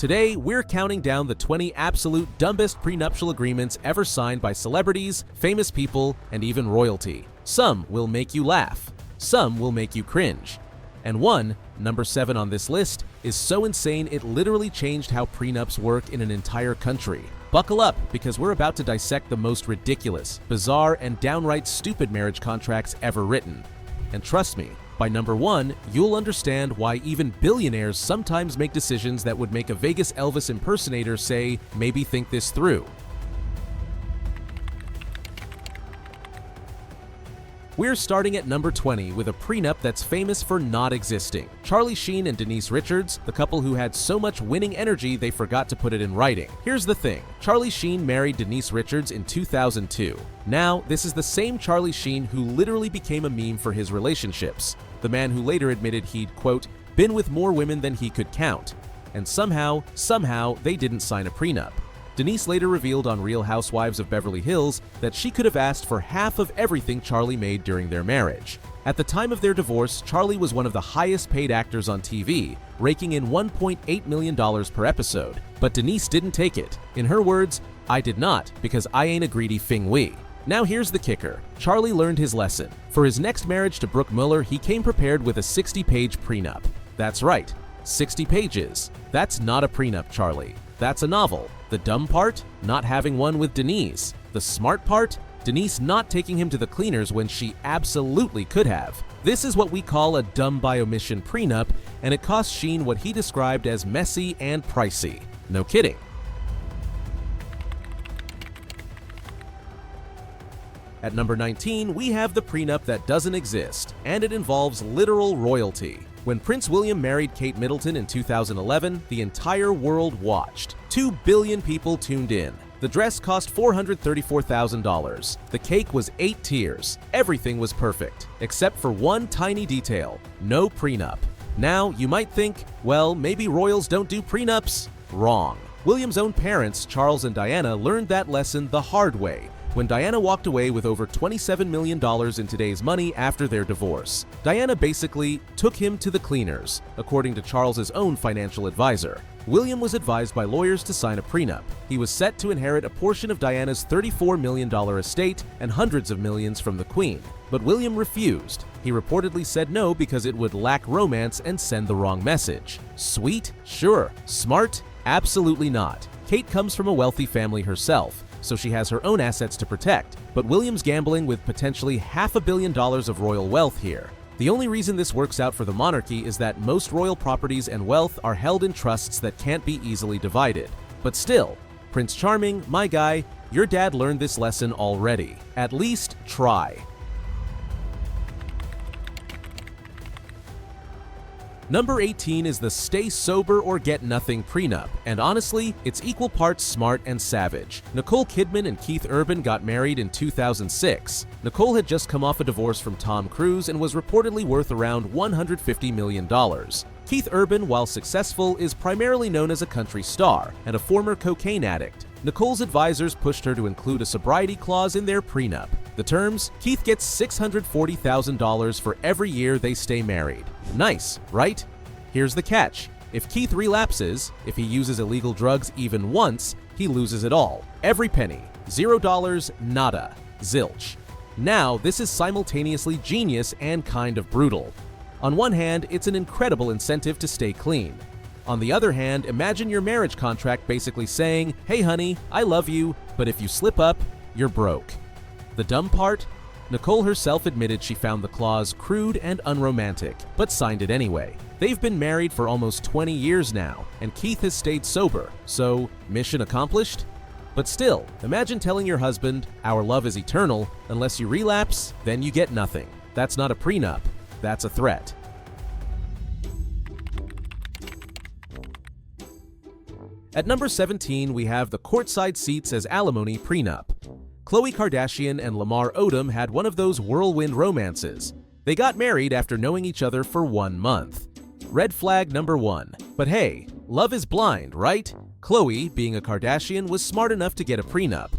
Today, we're counting down the 20 absolute dumbest prenuptial agreements ever signed by celebrities, famous people, and even royalty. Some will make you laugh. Some will make you cringe. And one, number 7 on this list, is so insane it literally changed how prenups work in an entire country. Buckle up, because we're about to dissect the most ridiculous, bizarre, and downright stupid marriage contracts ever written. And trust me, by number 1, you'll understand why even billionaires sometimes make decisions that would make a Vegas Elvis impersonator say, maybe think this through. We're starting at number 20 with a prenup that's famous for not existing. Charlie Sheen and Denise Richards, the couple who had so much winning energy they forgot to put it in writing. Here's the thing, Charlie Sheen married Denise Richards in 2002. Now, this is the same Charlie Sheen who literally became a meme for his relationships. The man who later admitted he'd, quote, been with more women than he could count. And somehow, they didn't sign a prenup. Denise later revealed on Real Housewives of Beverly Hills that she could have asked for half of everything Charlie made during their marriage. At the time of their divorce, Charlie was one of the highest paid actors on TV, raking in $1.8 million per episode. But Denise didn't take it. In her words, I did not, because I ain't a greedy Fing Wee. Now here's the kicker. Charlie learned his lesson. For his next marriage to Brooke Mueller, he came prepared with a 60-page prenup. That's right, 60 pages. That's not a prenup, Charlie. That's a novel. The dumb part? Not having one with Denise. The smart part? Denise not taking him to the cleaners when she absolutely could have. This is what we call a dumb by omission prenup, and it cost Sheen what he described as messy and pricey. No kidding. At number 19, we have the prenup that doesn't exist, and it involves literal royalty. When Prince William married Kate Middleton in 2011, the entire world watched. 2 billion people tuned in. The dress cost $434,000. The cake was 8 tiers. Everything was perfect, except for one tiny detail: no prenup. Now, you might think, well, maybe royals don't do prenups. Wrong. William's own parents, Charles and Diana, learned that lesson the hard way when Diana walked away with over $27 million in today's money after their divorce. Diana basically took him to the cleaners, according to Charles's own financial advisor. William was advised by lawyers to sign a prenup. He was set to inherit a portion of Diana's $34 million estate and hundreds of millions from the Queen. But William refused. He reportedly said no because it would lack romance and send the wrong message. Sweet? Sure. Smart? Absolutely not. Kate comes from a wealthy family herself, so she has her own assets to protect, but William's gambling with potentially $500 million of royal wealth here. The only reason this works out for the monarchy is that most royal properties and wealth are held in trusts that can't be easily divided. But still, Prince Charming, my guy, your dad learned this lesson already. At least try. Number 18 is the stay sober or get nothing prenup, and honestly, it's equal parts smart and savage. Nicole Kidman and Keith Urban got married in 2006. Nicole had just come off a divorce from Tom Cruise and was reportedly worth around $150 million. Keith Urban, while successful, is primarily known as a country star and a former cocaine addict. Nicole's advisors pushed her to include a sobriety clause in their prenup. The terms: Keith gets $640,000 for every year they stay married. Nice, right? Here's the catch. If Keith relapses, if he uses illegal drugs even once, he loses it all. Every penny. $0, nada. Zilch. Now, this is simultaneously genius and kind of brutal. On one hand, it's an incredible incentive to stay clean. On the other hand, imagine your marriage contract basically saying, hey honey, I love you, but if you slip up, you're broke. The dumb part? Nicole herself admitted she found the clause crude and unromantic, but signed it anyway. They've been married for almost 20 years now, and Keith has stayed sober, so mission accomplished? But still, imagine telling your husband, our love is eternal, unless you relapse, then you get nothing. That's not a prenup, that's a threat. At number 17, we have the courtside seats as alimony prenup. Khloé Kardashian and Lamar Odom had one of those whirlwind romances. They got married after knowing each other for 1 month. Red flag number 1. But hey, love is blind, right? Khloé, being a Kardashian, was smart enough to get a prenup.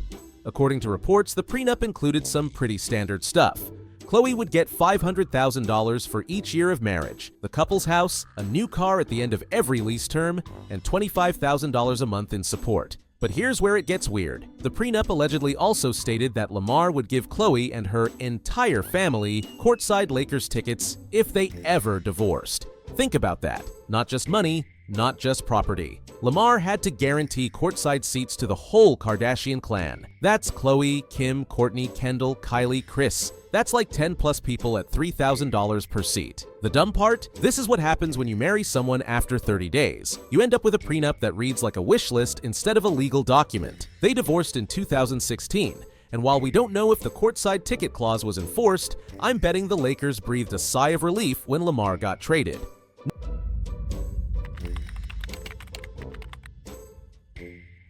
According to reports, the prenup included some pretty standard stuff. Khloé would get $500,000 for each year of marriage, the couple's house, a new car at the end of every lease term, and $25,000 a month in support. But here's where it gets weird. The prenup allegedly also stated that Lamar would give Khloé and her entire family courtside Lakers tickets if they ever divorced. Think about that. Not just money, not just property. Lamar had to guarantee courtside seats to the whole Kardashian clan. That's Khloé, Kim, Kourtney, Kendall, Kylie, Kris. That's like 10 plus people at $3,000 per seat. The dumb part? This is what happens when you marry someone after 30 days. You end up with a prenup that reads like a wish list instead of a legal document. They divorced in 2016. And while we don't know if the courtside ticket clause was enforced, I'm betting the Lakers breathed a sigh of relief when Lamar got traded.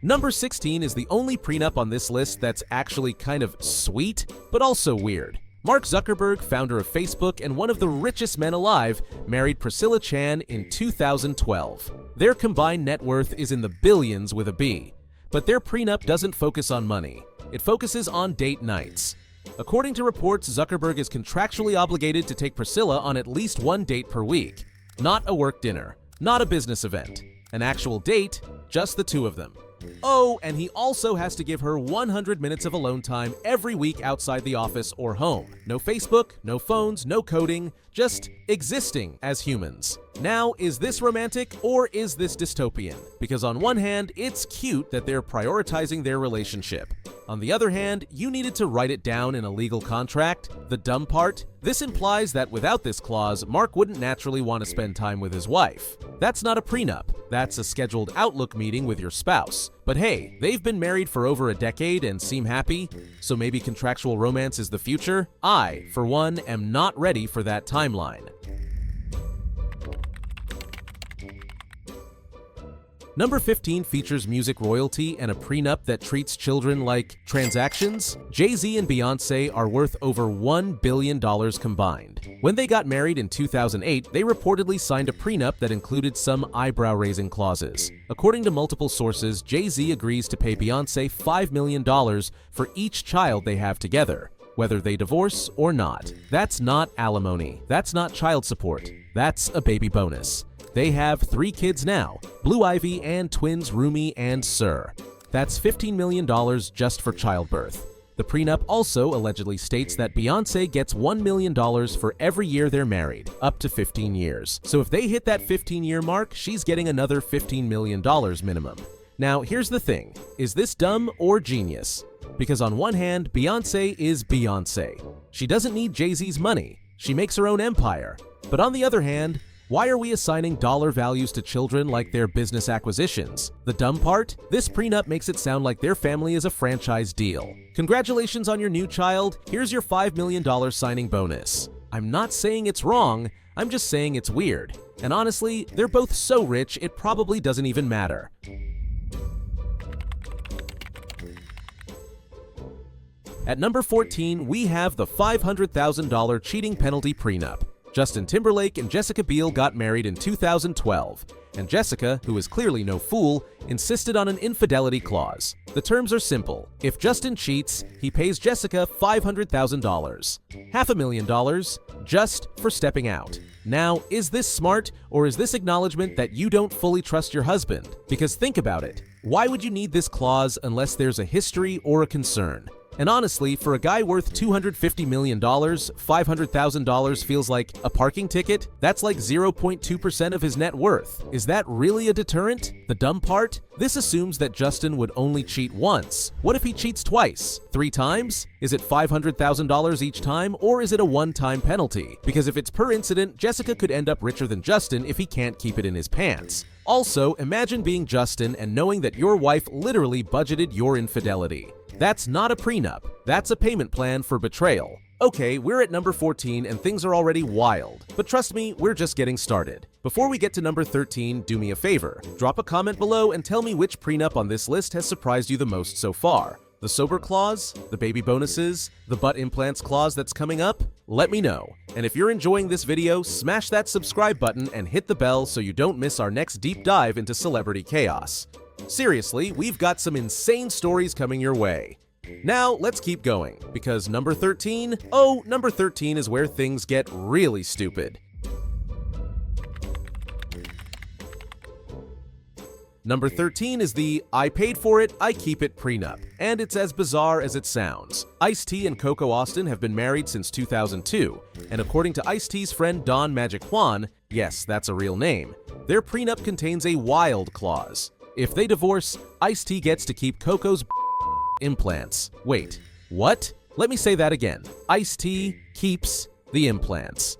Number 16 is the only prenup on this list that's actually kind of sweet, but also weird. Mark Zuckerberg, founder of Facebook and one of the richest men alive, married Priscilla Chan in 2012. Their combined net worth is in the billions with a B. But their prenup doesn't focus on money. It focuses on date nights. According to reports, Zuckerberg is contractually obligated to take Priscilla on at least one date per week. Not a work dinner, not a business event. An actual date, just the two of them. Oh, and he also has to give her 100 minutes of alone time every week outside the office or home. No Facebook, no phones, no coding, just existing as humans. Now, is this romantic or is this dystopian? Because on one hand, it's cute that they're prioritizing their relationship. On the other hand, you needed to write it down in a legal contract. The dumb part? This implies that without this clause, Mark wouldn't naturally want to spend time with his wife. That's not a prenup. That's a scheduled Outlook meeting with your spouse. But hey, they've been married for over a decade and seem happy, so maybe contractual romance is the future? I, for one, am not ready for that timeline. Number 15 features music royalty and a prenup that treats children like transactions. Jay-Z and Beyoncé are worth over $1 billion combined. When they got married in 2008, they reportedly signed a prenup that included some eyebrow-raising clauses. According to multiple sources, Jay-Z agrees to pay Beyoncé $5 million for each child they have together, whether they divorce or not. That's not alimony. That's not child support. That's a baby bonus. They have 3 kids now, Blue Ivy and twins Rumi and Sir. That's $15 million just for childbirth. The prenup also allegedly states that Beyoncé gets $1 million for every year they're married, up to 15 years. So if they hit that 15-year mark, she's getting another $15 million minimum. Now, here's the thing. Is this dumb or genius? Because on one hand, Beyoncé is Beyoncé. She doesn't need Jay-Z's money. She makes her own empire. But on the other hand, why are we assigning dollar values to children like they're business acquisitions? The dumb part? This prenup makes it sound like their family is a franchise deal. Congratulations on your new child, here's your $5 million signing bonus. I'm not saying it's wrong, I'm just saying it's weird. And honestly, they're both so rich it probably doesn't even matter. At number 14, we have the $500,000 cheating penalty prenup. Justin Timberlake and Jessica Biel got married in 2012, and Jessica, who is clearly no fool, insisted on an infidelity clause. The terms are simple. If Justin cheats, he pays Jessica $500,000, $500,000, just for stepping out. Now, is this smart, or is this acknowledgement that you don't fully trust your husband? Because think about it. Why would you need this clause unless there's a history or a concern? And honestly, for a guy worth $250 million, $500,000 feels like a parking ticket. That's like 0.2% of his net worth. Is that really a deterrent? The dumb part? This assumes that Justin would only cheat once. What if he cheats twice? 3 times? Is it $500,000 each time, or is it a one-time penalty? Because if it's per incident, Jessica could end up richer than Justin if he can't keep it in his pants. Also, imagine being Justin and knowing that your wife literally budgeted your infidelity. That's not a prenup, that's a payment plan for betrayal. Okay, we're at number 14 and things are already wild, but trust me, we're just getting started. Before we get to number 13, do me a favor. Drop a comment below and tell me which prenup on this list has surprised you the most so far. The sober clause? The baby bonuses? The butt implants clause that's coming up? Let me know. And if you're enjoying this video, smash that subscribe button and hit the bell so you don't miss our next deep dive into celebrity chaos. Seriously, we've got some insane stories coming your way. Now, let's keep going, because number 13 is where things get really stupid. Number 13 is the I paid for it, I keep it prenup, and it's as bizarre as it sounds. Ice-T and Coco Austin have been married since 2002, and according to Ice-T's friend Don Magic Juan, yes, that's a real name, their prenup contains a wild clause. If they divorce, Ice-T gets to keep Coco's implants. Wait, what? Let me say that again. Ice-T keeps the implants.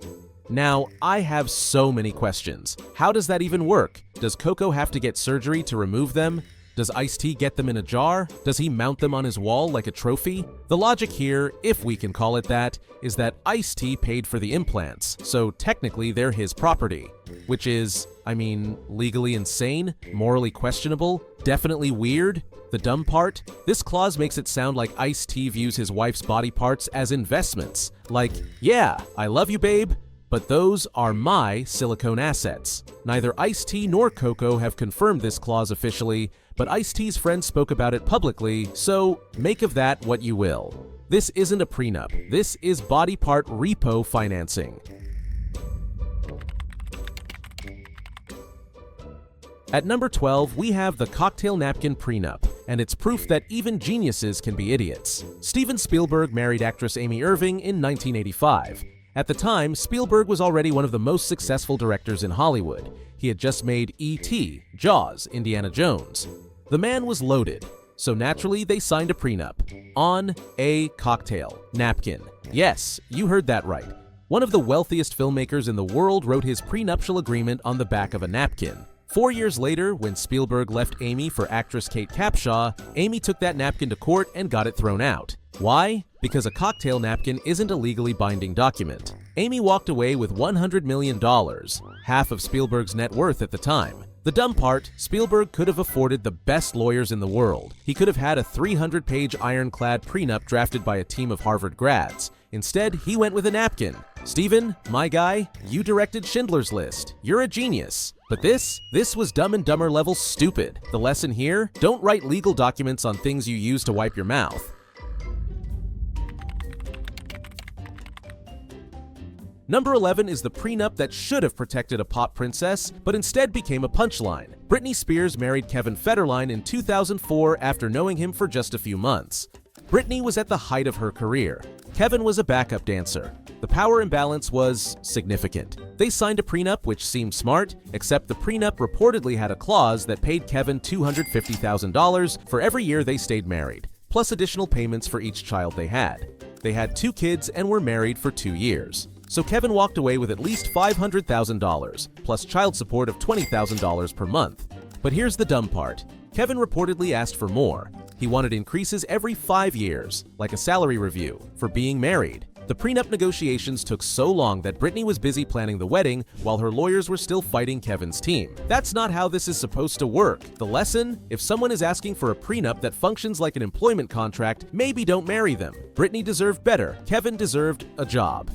Now, I have so many questions. How does that even work? Does Coco have to get surgery to remove them? Does Ice-T get them in a jar? Does he mount them on his wall like a trophy? The logic here, if we can call it that, is that Ice-T paid for the implants, so technically they're his property. Which is, legally insane, morally questionable, definitely weird. The dumb part? This clause makes it sound like Ice-T views his wife's body parts as investments. Like, yeah, I love you, babe, but those are my silicone assets. Neither Ice-T nor Coco have confirmed this clause officially, but Ice-T's friend spoke about it publicly, so make of that what you will. This isn't a prenup. This is body part repo financing. At number 12, we have the cocktail napkin prenup, and it's proof that even geniuses can be idiots. Steven Spielberg married actress Amy Irving in 1985. At the time, Spielberg was already one of the most successful directors in Hollywood. He had just made E.T., Jaws, Indiana Jones. The man was loaded, so naturally they signed a prenup on a cocktail napkin. Yes, you heard that right. One of the wealthiest filmmakers in the world wrote his prenuptial agreement on the back of a napkin. 4 years later, when Spielberg left Amy for actress Kate Capshaw, Amy took that napkin to court and got it thrown out. Why? Because a cocktail napkin isn't a legally binding document. Amy walked away with $100 million, half of Spielberg's net worth at the time. The dumb part, Spielberg could have afforded the best lawyers in the world. He could have had a 300-page ironclad prenup drafted by a team of Harvard grads. Instead, he went with a napkin. Steven, my guy, you directed Schindler's List. You're a genius. But this was Dumb and Dumber level stupid. The lesson here? Don't write legal documents on things you use to wipe your mouth. Number 11 is the prenup that should have protected a pop princess, but instead became a punchline. Britney Spears married Kevin Federline in 2004 after knowing him for just a few months. Britney was at the height of her career. Kevin was a backup dancer. The power imbalance was significant. They signed a prenup which seemed smart, except the prenup reportedly had a clause that paid Kevin $250,000 for every year they stayed married, plus additional payments for each child they had. They had 2 kids and were married for 2 years. So Kevin walked away with at least $500,000, plus child support of $20,000 per month. But here's the dumb part. Kevin reportedly asked for more. He wanted increases every 5 years, like a salary review, for being married. The prenup negotiations took so long that Britney was busy planning the wedding while her lawyers were still fighting Kevin's team. That's not how this is supposed to work. The lesson? If someone is asking for a prenup that functions like an employment contract, maybe don't marry them. Britney deserved better. Kevin deserved a job.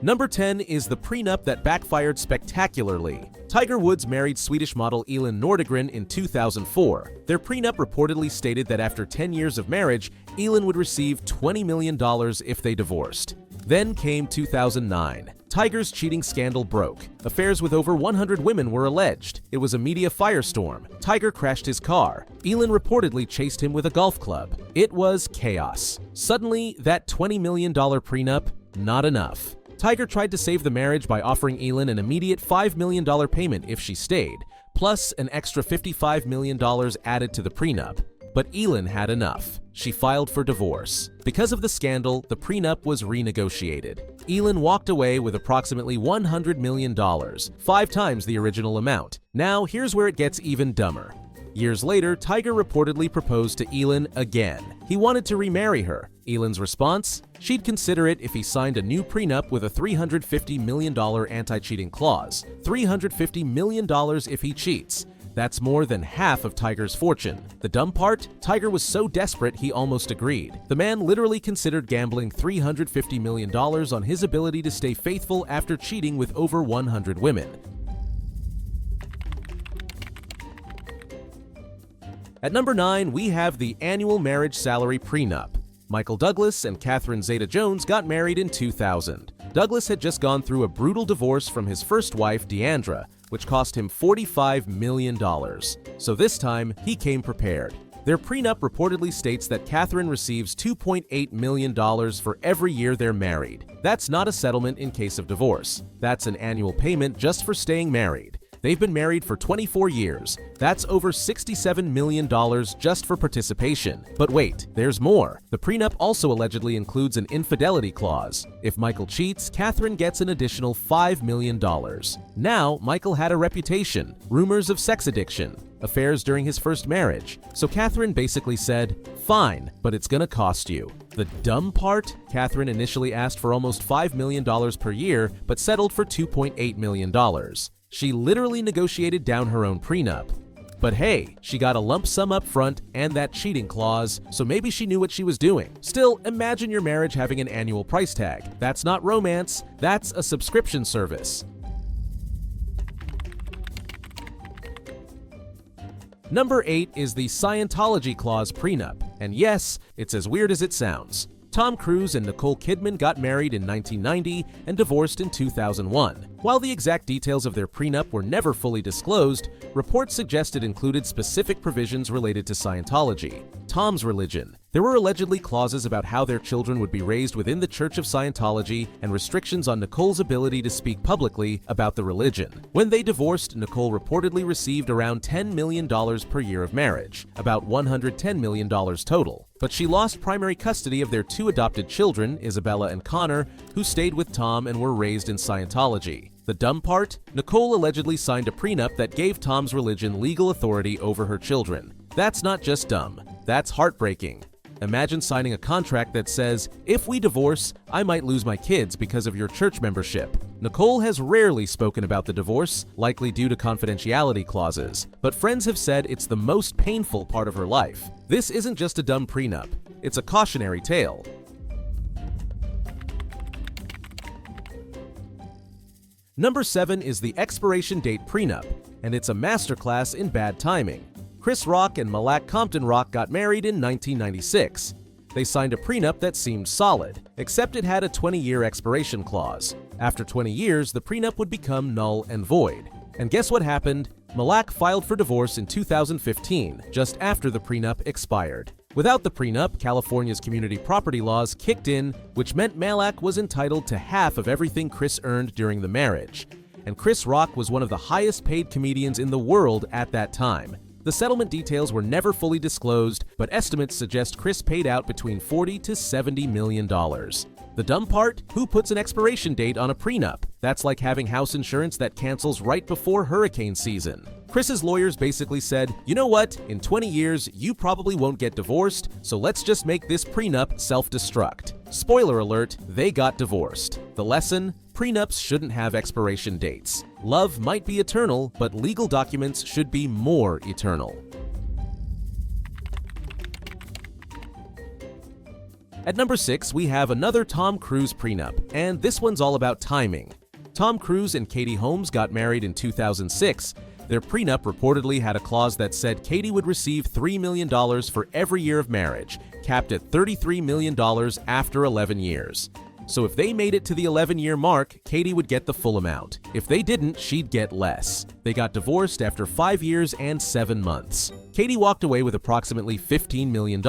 Number 10 is the prenup that backfired spectacularly. Tiger Woods married Swedish model Elin Nordegren in 2004. Their prenup reportedly stated that after 10 years of marriage, Elin would receive $20 million if they divorced. Then came 2009. Tiger's cheating scandal broke. Affairs with over 100 women were alleged. It was a media firestorm. Tiger crashed his car. Elin reportedly chased him with a golf club. It was chaos. Suddenly, that $20 million prenup, not enough. Tiger tried to save the marriage by offering Elin an immediate $5 million payment if she stayed, plus an extra $55 million added to the prenup. But Elin had enough. She filed for divorce. Because of the scandal, the prenup was renegotiated. Elin walked away with approximately $100 million, 5 times the original amount. Now, here's where it gets even dumber. Years later, Tiger reportedly proposed to Elin again. He wanted to remarry her. Elin's response? She'd consider it if he signed a new prenup with a $350 million anti-cheating clause. $350 million if he cheats. That's more than half of Tiger's fortune. The dumb part? Tiger was so desperate he almost agreed. The man literally considered gambling $350 million on his ability to stay faithful after cheating with over 100 women. At number 9, we have the annual marriage salary prenup. Michael Douglas and Catherine Zeta-Jones got married in 2000. Douglas had just gone through a brutal divorce from his first wife, Deandra, which cost him $45 million. So this time, he came prepared. Their prenup reportedly states that Catherine receives $2.8 million for every year they're married. That's not a settlement in case of divorce. That's an annual payment just for staying married. They've been married for 24 years. That's over $67 million just for participation. But wait, there's more. The prenup also allegedly includes an infidelity clause. If Michael cheats, Catherine gets an additional $5 million. Now, Michael had a reputation, rumors of sex addiction, affairs during his first marriage. So Catherine basically said, fine, but it's gonna cost you. The dumb part? Catherine initially asked for almost $5 million per year, but settled for $2.8 million. She literally negotiated down her own prenup. But hey, she got a lump sum up front and that cheating clause, so maybe she knew what she was doing. Still, imagine your marriage having an annual price tag. That's not romance, that's a subscription service. Number 8 is the Scientology clause prenup, and yes, it's as weird as it sounds. Tom Cruise and Nicole Kidman got married in 1990 and divorced in 2001. While the exact details of their prenup were never fully disclosed, reports suggest it included specific provisions related to Scientology, Tom's religion. There were allegedly clauses about how their children would be raised within the Church of Scientology and restrictions on Nicole's ability to speak publicly about the religion. When they divorced, Nicole reportedly received around $10 million per year of marriage, about $110 million total. But she lost primary custody of their 2 adopted children, Isabella and Connor, who stayed with Tom and were raised in Scientology. The dumb part? Nicole allegedly signed a prenup that gave Tom's religion legal authority over her children. That's not just dumb, that's heartbreaking. Imagine signing a contract that says, if we divorce, I might lose my kids because of your church membership. Nicole has rarely spoken about the divorce, likely due to confidentiality clauses, but friends have said it's the most painful part of her life. This isn't just a dumb prenup, it's a cautionary tale. Number 7 is the expiration date prenup, and it's a masterclass in bad timing. Chris Rock and Malak Compton Rock got married in 1996. They signed a prenup that seemed solid, except it had a 20-year expiration clause. After 20 years, the prenup would become null and void. And guess what happened? Malak filed for divorce in 2015, just after the prenup expired. Without the prenup, California's community property laws kicked in, which meant Malak was entitled to half of everything Chris earned during the marriage. And Chris Rock was one of the highest paid comedians in the world at that time. The settlement details were never fully disclosed, but estimates suggest Chris paid out between $40 to $70 million. The dumb part? Who puts an expiration date on a prenup? That's like having house insurance that cancels right before hurricane season. Chris's lawyers basically said, you know what, in 20 years, you probably won't get divorced, so let's just make this prenup self-destruct. Spoiler alert, they got divorced. The lesson? Prenups shouldn't have expiration dates. Love might be eternal, but legal documents should be more eternal. At number 6, we have another Tom Cruise prenup, and this one's all about timing. Tom Cruise and Katie Holmes got married in 2006. Their prenup reportedly had a clause that said Katie would receive $3 million for every year of marriage, capped at $33 million after 11 years. So if they made it to the 11-year mark, Katie would get the full amount. If they didn't, she'd get less. They got divorced after 5 years and 7 months. Katie walked away with approximately $15 million,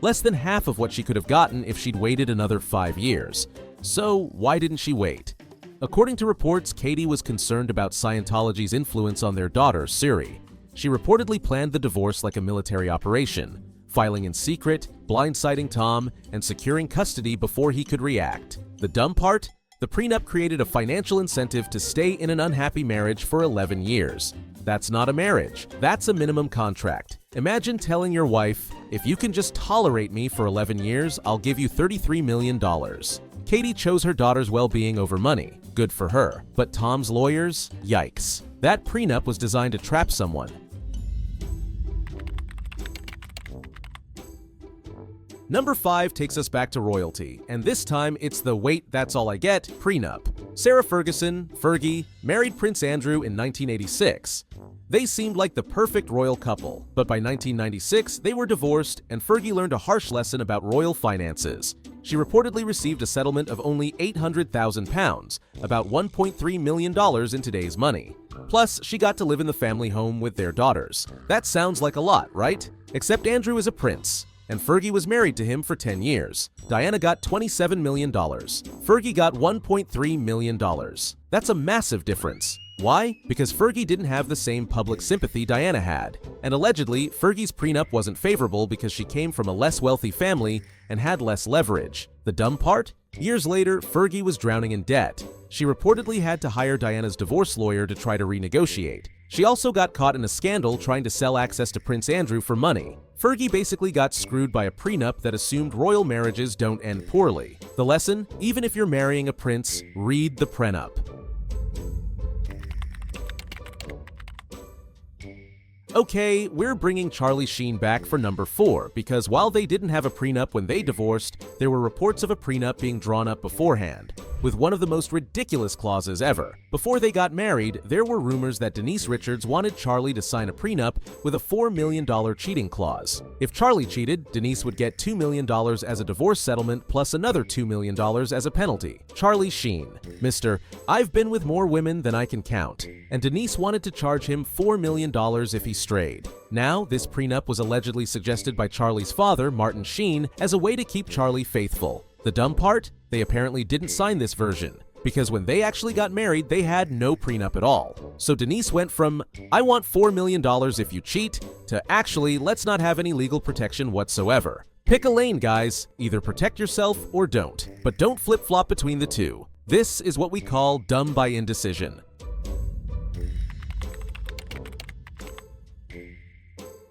less than half of what she could have gotten if she'd waited another 5 years. So why didn't she wait? According to reports, Katie was concerned about Scientology's influence on their daughter, Suri. She reportedly planned the divorce like a military operation, filing in secret, blindsiding Tom, and securing custody before he could react. The dumb part? The prenup created a financial incentive to stay in an unhappy marriage for 11 years. That's not a marriage. That's a minimum contract. Imagine telling your wife, if you can just tolerate me for 11 years, I'll give you $33 million. Katie chose her daughter's well-being over money. Good for her. But Tom's lawyers? Yikes. That prenup was designed to trap someone. Number 5 takes us back to royalty, and this time it's the wait, that's all I get prenup. Sarah Ferguson, Fergie, married Prince Andrew in 1986. They seemed like the perfect royal couple, but by 1996 they were divorced and Fergie learned a harsh lesson about royal finances. She reportedly received a settlement of only £800,000, about $1.3 million in today's money. Plus, she got to live in the family home with their daughters. That sounds like a lot, right? Except Andrew is a prince, and Fergie was married to him for 10 years. Diana got $27 million. Fergie got $1.3 million. That's a massive difference. Why? Because Fergie didn't have the same public sympathy Diana had. And allegedly, Fergie's prenup wasn't favorable because she came from a less wealthy family and had less leverage. The dumb part? Years later, Fergie was drowning in debt. She reportedly had to hire Diana's divorce lawyer to try to renegotiate. She also got caught in a scandal trying to sell access to Prince Andrew for money. Fergie basically got screwed by a prenup that assumed royal marriages don't end poorly. The lesson? Even if you're marrying a prince, read the prenup. Okay, we're bringing Charlie Sheen back for number 4 because while they didn't have a prenup when they divorced, there were reports of a prenup being drawn up beforehand, with one of the most ridiculous clauses ever. Before they got married, there were rumors that Denise Richards wanted Charlie to sign a prenup with a $4 million cheating clause. If Charlie cheated, Denise would get $2 million as a divorce settlement plus another $2 million as a penalty. Charlie Sheen, Mr. I've been with more women than I can count, and Denise wanted to charge him $4 million if he strayed. Now, this prenup was allegedly suggested by Charlie's father, Martin Sheen, as a way to keep Charlie faithful. The dumb part? They apparently didn't sign this version, because when they actually got married, they had no prenup at all. So Denise went from, I want $4 million if you cheat, to actually, let's not have any legal protection whatsoever. Pick a lane, guys. Either protect yourself or don't. But don't flip-flop between the two. This is what we call dumb by indecision.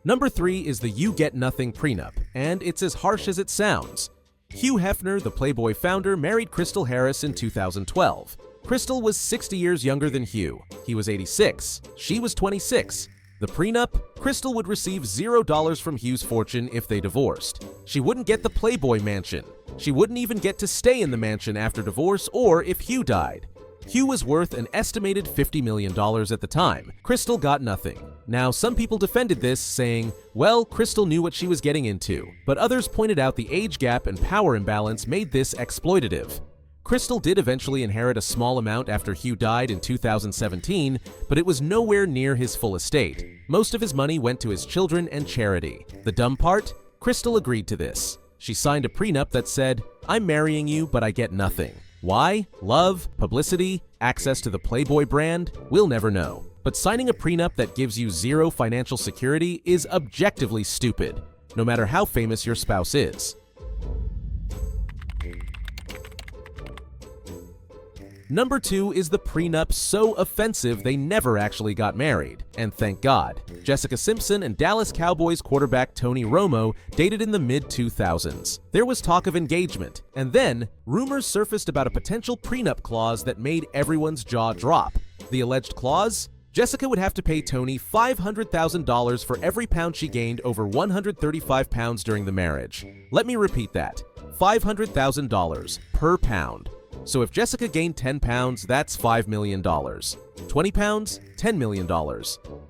Number 3 is the You Get Nothing prenup, and it's as harsh as it sounds. Hugh Hefner, the Playboy founder, married Crystal Harris in 2012. Crystal was 60 years younger than Hugh. He was 86. She was 26. The prenup? Crystal would receive $0 from Hugh's fortune if they divorced. She wouldn't get the Playboy mansion. She wouldn't even get to stay in the mansion after divorce or if Hugh died. Hugh was worth an estimated $50 million at the time. Crystal got nothing. Now, some people defended this, saying, well, Crystal knew what she was getting into, but others pointed out the age gap and power imbalance made this exploitative. Crystal did eventually inherit a small amount after Hugh died in 2017, but it was nowhere near his full estate. Most of his money went to his children and charity. The dumb part? Crystal agreed to this. She signed a prenup that said, I'm marrying you, but I get nothing. Why? Love? Publicity? Access to the Playboy brand? We'll never know. But signing a prenup that gives you zero financial security is objectively stupid, no matter how famous your spouse is. Number 2 is the prenup so offensive they never actually got married. And thank God. Jessica Simpson and Dallas Cowboys quarterback Tony Romo dated in the mid-2000s. There was talk of engagement, and then rumors surfaced about a potential prenup clause that made everyone's jaw drop. The alleged clause? Jessica would have to pay Tony $500,000 for every pound she gained over 135 pounds during the marriage. Let me repeat that. $500,000 per pound. So if Jessica gained 10 pounds, that's $5 million. 20 pounds? $10 million.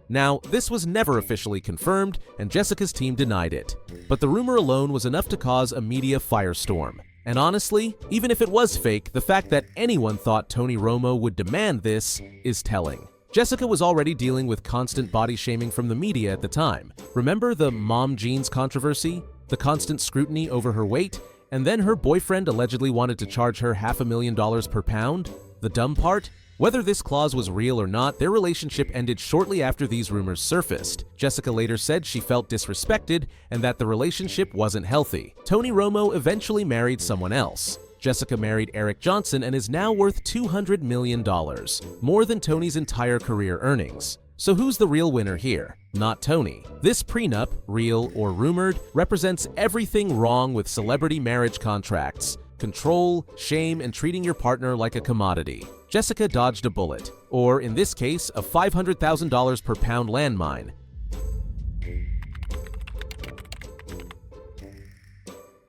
Now, this was never officially confirmed, and Jessica's team denied it. But the rumor alone was enough to cause a media firestorm. And honestly, even if it was fake, the fact that anyone thought Tony Romo would demand this is telling. Jessica was already dealing with constant body shaming from the media at the time. Remember the mom jeans controversy? The constant scrutiny over her weight? And then her boyfriend allegedly wanted to charge her $500,000 per pound? The dumb part? Whether this clause was real or not, their relationship ended shortly after these rumors surfaced. Jessica later said she felt disrespected and that the relationship wasn't healthy. Tony Romo eventually married someone else. Jessica married Eric Johnson and is now worth $200 million, more than Tony's entire career earnings. So who's the real winner here? Not Tony. This prenup, real or rumored, represents everything wrong with celebrity marriage contracts. Control, shame, and treating your partner like a commodity. Jessica dodged a bullet, or in this case, a $500,000 per pound landmine.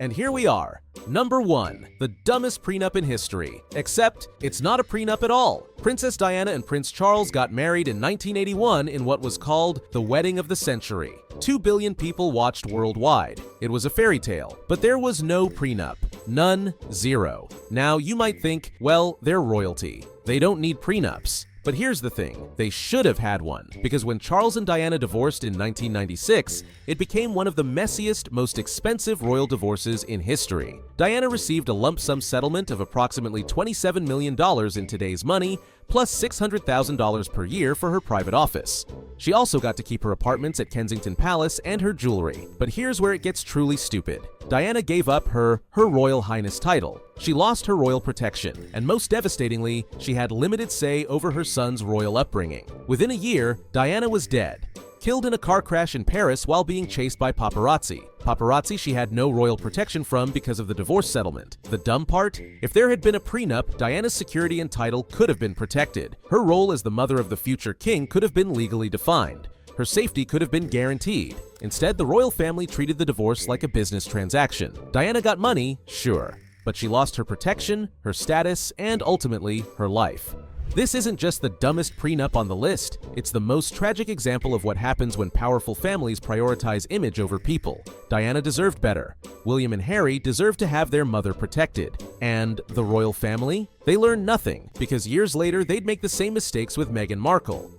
And here we are. Number 1. The dumbest prenup in history. Except, it's not a prenup at all. Princess Diana and Prince Charles got married in 1981 in what was called the wedding of the century. 2 billion people watched worldwide. It was a fairy tale, but there was no prenup. None, zero. Now, you might think, well, they're royalty. They don't need prenups. But here's the thing, they should have had one, because when Charles and Diana divorced in 1996, it became one of the messiest, most expensive royal divorces in history. Diana received a lump sum settlement of approximately $27 million in today's money, plus $600,000 per year for her private office. She also got to keep her apartments at Kensington Palace and her jewelry. But here's where it gets truly stupid. Diana gave up her Royal Highness title. She lost her royal protection, and most devastatingly, she had limited say over her son's royal upbringing. Within a year, Diana was dead, killed in a car crash in Paris while being chased by paparazzi. Paparazzi she had no royal protection from because of the divorce settlement. The dumb part? If there had been a prenup, Diana's security and title could have been protected. Her role as the mother of the future king could have been legally defined. Her safety could have been guaranteed. Instead, the royal family treated the divorce like a business transaction. Diana got money, sure, but she lost her protection, her status, and ultimately, her life. This isn't just the dumbest prenup on the list, it's the most tragic example of what happens when powerful families prioritize image over people. Diana deserved better. William and Harry deserved to have their mother protected. And the royal family? They learned nothing, because years later they'd make the same mistakes with Meghan Markle.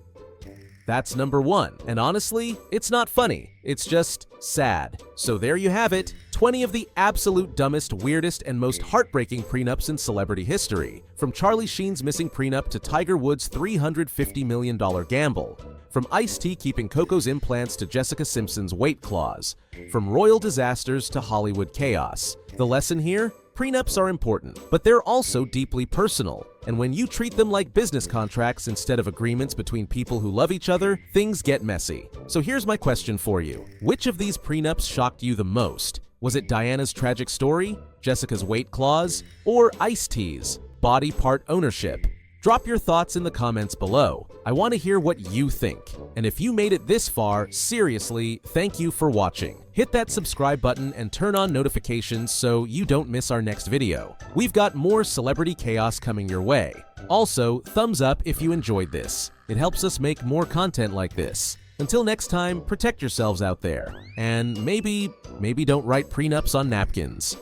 That's number 1, and honestly, it's not funny, it's just sad. So there you have it, 20 of the absolute dumbest, weirdest, and most heartbreaking prenups in celebrity history. From Charlie Sheen's missing prenup to Tiger Woods' $350 million gamble. From Ice-T keeping Coco's implants to Jessica Simpson's weight clause. From royal disasters to Hollywood chaos. The lesson here? Prenups are important, but they're also deeply personal. And when you treat them like business contracts instead of agreements between people who love each other, things get messy. So here's my question for you. Which of these prenups shocked you the most? Was it Diana's tragic story, Jessica's weight clause, or Ice-T's body part ownership? Drop your thoughts in the comments below. I want to hear what you think. And if you made it this far, seriously, thank you for watching. Hit that subscribe button and turn on notifications so you don't miss our next video. We've got more celebrity chaos coming your way. Also, thumbs up if you enjoyed this. It helps us make more content like this. Until next time, protect yourselves out there. And maybe don't write prenups on napkins.